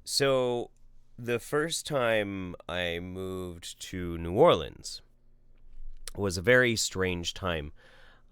So, the first time I moved to New Orleans was a very strange time.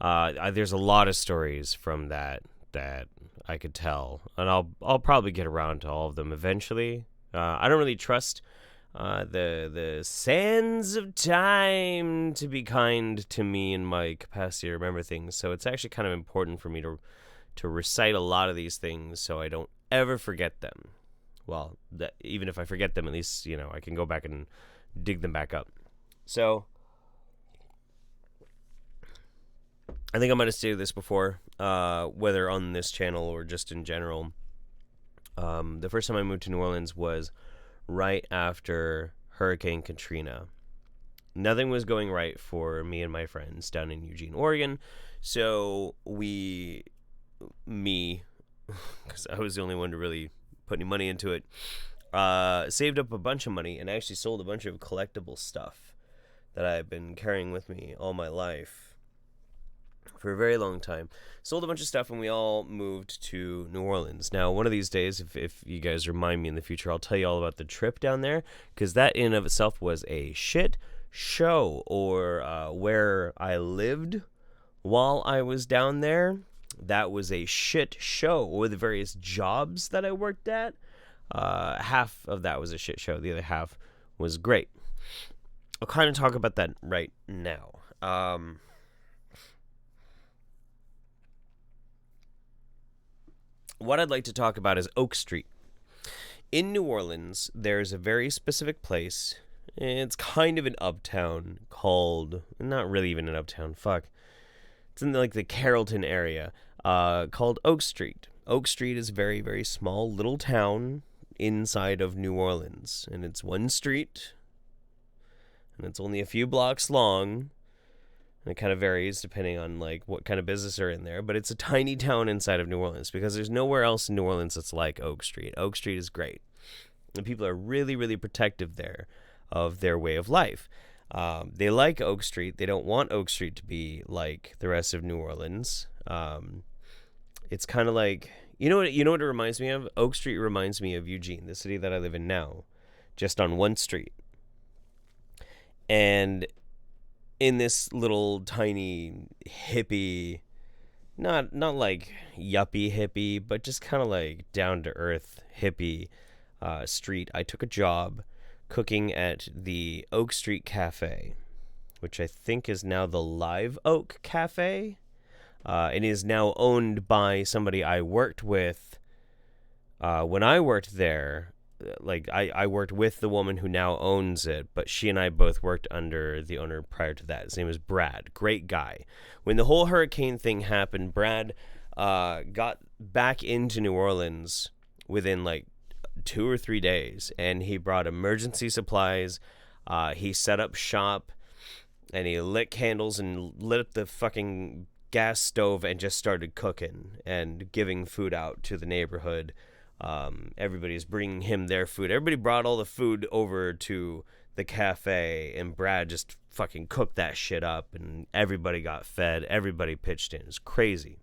There's a lot of stories from that I could tell, and I'll probably get around to all of them eventually. I don't really trust the sands of time to be kind to me in my capacity to remember things. So it's actually kind of important for me to recite a lot of these things so I don't ever forget them. Well, even if I forget them, at least I can go back and dig them back up. So I think I might have stated this before, whether on this channel or just in general. The first time I moved to New Orleans was right after Hurricane Katrina. Nothing was going right for me and my friends down in Eugene, Oregon. So because I was the only one to really put any money into it, saved up a bunch of money and actually sold a bunch of collectible stuff that I've been carrying with me all my life for a very long time. Sold a bunch of stuff, and we all moved to New Orleans. Now, one of these days, if you guys remind me in the future, I'll tell you all about the trip down there, because that in and of itself was a shit show, or where I lived while I was down there. That was a shit show, or the various jobs that I worked at. Half of that was a shit show. The other half was great. I'll kind of talk about that right now. What I'd like to talk about is Oak Street. In New Orleans, there's a very specific place. It's kind of an uptown called, not really even an uptown, fuck. It's in like the Carrollton area, called Oak Street. Oak Street is a very, very small little town inside of New Orleans. And it's one street, and it's only a few blocks long. And it kind of varies depending on like what kind of business are in there. But it's a tiny town inside of New Orleans because there's nowhere else in New Orleans that's like Oak Street. Oak Street is great. And people are really, really protective there of their way of life. They like Oak Street. They don't want Oak Street to be like the rest of New Orleans. It's kind of like, you know what it reminds me of? Oak Street reminds me of Eugene, the city that I live in now, just on one street. And in this little tiny hippie, not like yuppie hippie, but just kind of like down to earth hippie street, I took a job cooking at the Oak Street Cafe, which I think is now the Live Oak Cafe. It is now owned by somebody I worked with when I worked there. Like, I worked with the woman who now owns it, but she and I both worked under the owner prior to that. His name is Brad. Great guy. When the whole hurricane thing happened, Brad got back into New Orleans within like 2 or 3 days, and he brought emergency supplies. He set up shop, and he lit candles and lit up the fucking gas stove and just started cooking and giving food out to the neighborhood. Everybody's bringing him their food. Everybody brought all the food over to the cafe, and Brad just fucking cooked that shit up, and everybody got fed. Everybody pitched in. It was crazy.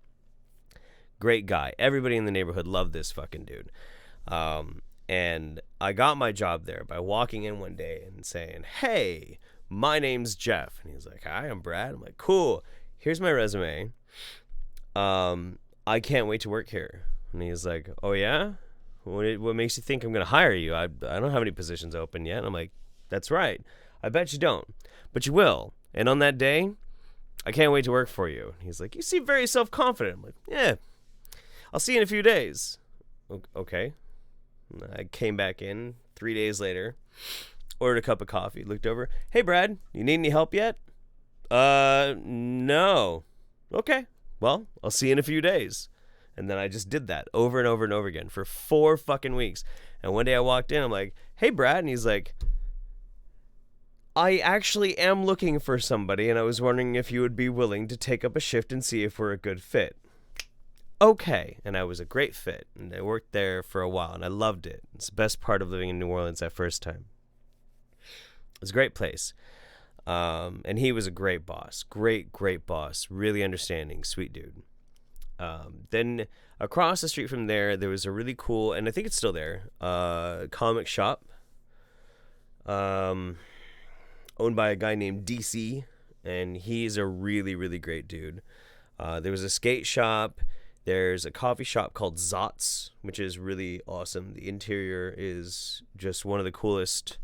Great guy. Everybody in the neighborhood loved this fucking dude. And I got my job there by walking in one day and saying, "Hey, my name's Jeff." And he's like, "Hi, I'm Brad." I'm like, "Cool. Here's my resume. I can't wait to work here." And he's like, "Oh yeah? What makes you think I'm going to hire you? I don't have any positions open yet." And I'm like, "That's right. I bet you don't. But you will. And on that day, I can't wait to work for you." And he's like, "You seem very self-confident." I'm like, "Yeah, I'll see you in a few days." Okay. And I came back in 3 days later, ordered a cup of coffee, looked over. "Hey, Brad, you need any help yet?" No." "Okay. Well, I'll see you in a few days." And then I just did that over and over and over again for 4 fucking weeks. And one day I walked in, I'm like, "Hey, Brad." And he's like, "I actually am looking for somebody, and I was wondering if you would be willing to take up a shift and see if we're a good fit." Okay. And I was a great fit. And I worked there for a while, and I loved it. It's the best part of living in New Orleans that first time. It was a great place. And he was a great boss. Great boss. Really understanding. Sweet dude. Then across the street from there, there was a really cool, and I think it's still there, comic shop, um, owned by a guy named DC, and he's a really, really great dude. There was a skate shop. There's a coffee shop called Zots, which is really awesome. The interior is just one of the coolest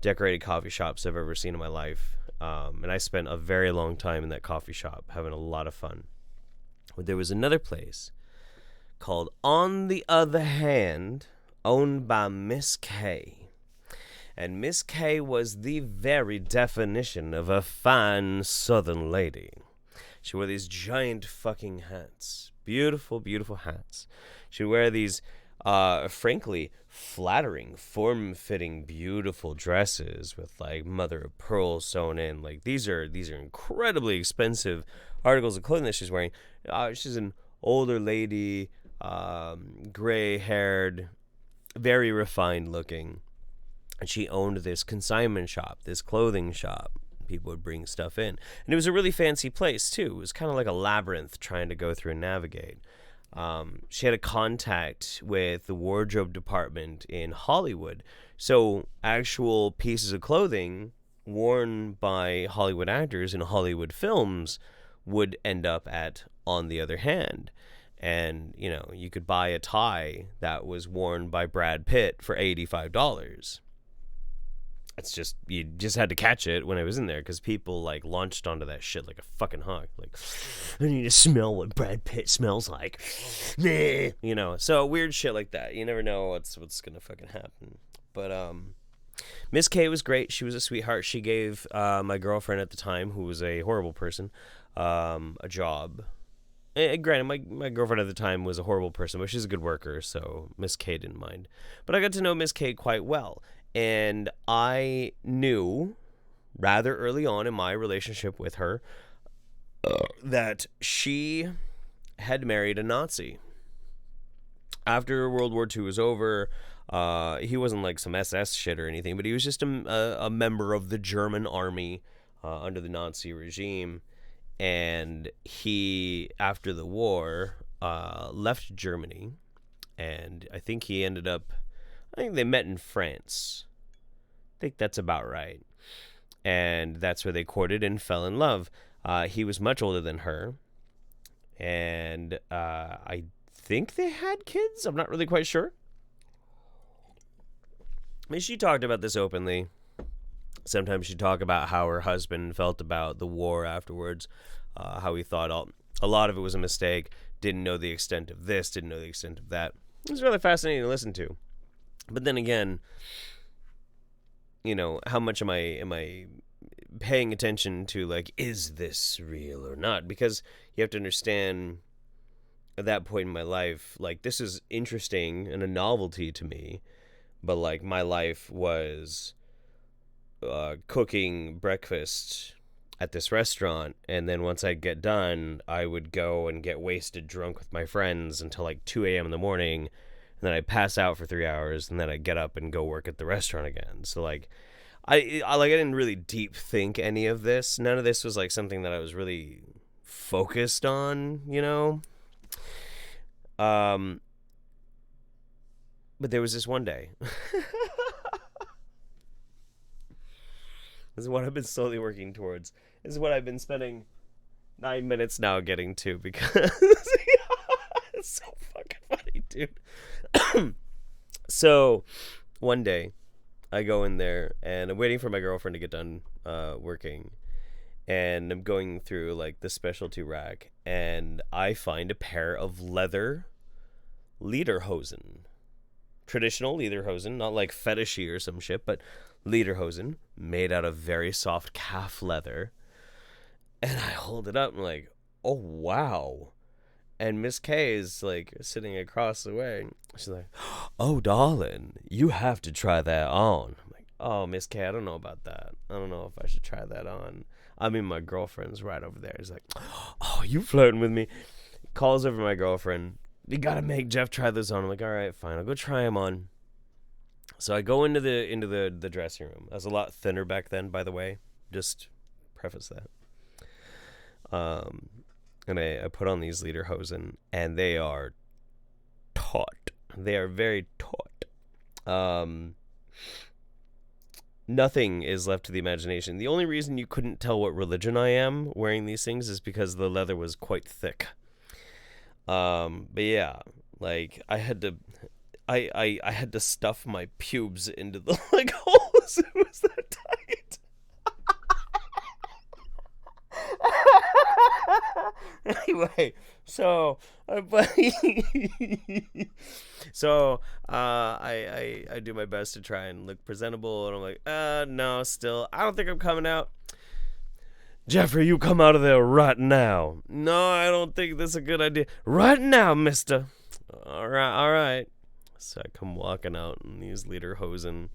decorated coffee shops I've ever seen in my life. And I spent a very long time in that coffee shop having a lot of fun. But there was another place called On the Other Hand, owned by Miss K. And Miss K was the very definition of a fine southern lady. She wore these giant fucking hats. Beautiful, beautiful hats. She'd wear these, frankly, flattering, form-fitting, beautiful dresses with, like, mother of pearl sewn in. Like, these are incredibly expensive articles of clothing that she's wearing. She's an older lady, gray-haired, very refined looking. And she owned this consignment shop, this clothing shop. People would bring stuff in. And it was a really fancy place, too. It was kind of like a labyrinth trying to go through and navigate. She had a contact with the wardrobe department in Hollywood. So actual pieces of clothing worn by Hollywood actors in Hollywood films would end up at On the Other Hand. And, you know, you could buy a tie that was worn by Brad Pitt for $85. It's just, you just had to catch it when I was in there because people, like, launched onto that shit like a fucking hawk. Like, I need to smell what Brad Pitt smells like. You know, so weird shit like that. You never know what's going to fucking happen. But, Miss K was great. She was a sweetheart. She gave my girlfriend at the time, who was a horrible person, a job. And granted, my girlfriend at the time was a horrible person, but she's a good worker, so Miss K didn't mind. But I got to know Miss K quite well. And I knew rather early on in my relationship with her that she had married a Nazi. After World War II was over, he wasn't like some SS shit or anything, but he was just a member of the German army under the Nazi regime. And he, after the war, left Germany. And I think he ended up... I think they met in France. I think that's about right. And that's where they courted and fell in love. He was much older than her. And I think they had kids. I'm not really quite sure. I mean, she talked about this openly. Sometimes she'd talk about how her husband felt about the war afterwards. How he thought a lot of it was a mistake. Didn't know the extent of this. Didn't know the extent of that. It was really fascinating to listen to. But then again, you know, how much am I paying attention to, like, is this real or not? Because you have to understand, at that point in my life, like, this is interesting and a novelty to me, but, like, my life was cooking breakfast at this restaurant, and then once I'd get done, I would go and get wasted drunk with my friends until, like, 2 a.m. in the morning. And then I'd pass out for 3 hours, and then I'd get up and go work at the restaurant again. So, like, I didn't really deep think any of this. None of this was, like, something that I was really focused on, you know? But there was this one day. This is what I've been slowly working towards. This is what I've been spending 9 minutes now getting to, because it's so fucking funny, dude. So one day I go in there and I'm waiting for my girlfriend to get done working, and I'm going through, like, the specialty rack, and I find a pair of leather Lederhosen. Traditional Lederhosen, not like fetishy or some shit, but Lederhosen made out of very soft calf leather. And I hold it up and I'm like, oh wow. And Miss K is, like, sitting across the way. She's like, oh darling, you have to try that on. I'm like, oh, Miss K, I don't know about that. I don't know if I should try that on. I mean, my girlfriend's right over there. He's like, oh, you flirting with me? Calls over my girlfriend. You gotta make Jeff try this on. I'm like, all right, fine, I'll go try him on. So I go into the dressing room. I was a lot thinner back then, by the way. Just preface that. and I put on these Lederhosen, and they are taut. They are very taut. Nothing is left to the imagination. The only reason you couldn't tell what religion I am wearing these things is because the leather was quite thick. But yeah, like I had to, I had to stuff my pubes into the like holes. It was that tight. Anyway, so so I do my best to try and look presentable, and I'm like, no, still, I don't think I'm coming out. Jeffrey, you come out of there right now. No, I don't think this is a good idea. Right now, mister. All right. So I come walking out in these Lederhosen.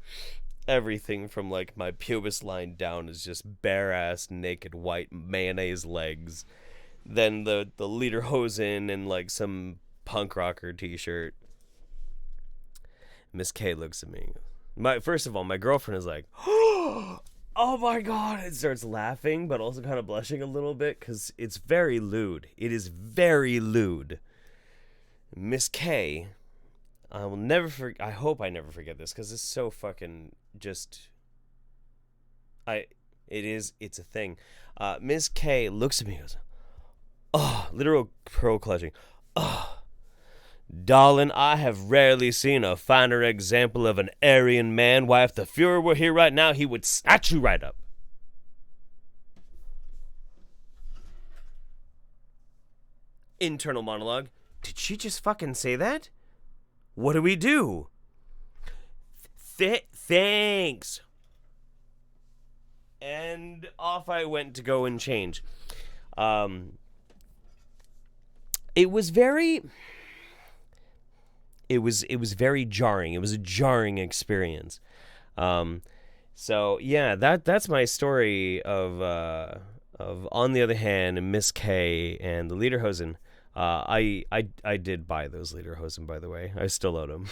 Everything from like my pubis line down is just bare ass naked white mayonnaise legs. Then the Lederhosen and like some punk rocker t-shirt. Miss K looks at me. First of all, my girlfriend is like, oh my god, and starts laughing, but also kind of blushing a little bit because it's very lewd. It is very lewd. Miss K, I will never forget. I hope I never forget this because it's so fucking just. It's a thing. Miss K looks at me and goes, oh, literal pearl clutching. Oh, darling, I have rarely seen a finer example of an Aryan man. Why, if the Fuhrer were here right now, he would snatch you right up. Internal monologue. Did she just fucking say that? What do we do? Thanks. And off I went to go and change. It was very jarring. It was a jarring experience. So yeah, that's my story of On the Other Hand, Miss K and the Lederhosen. I did buy those Lederhosen, by the way. I still owe them.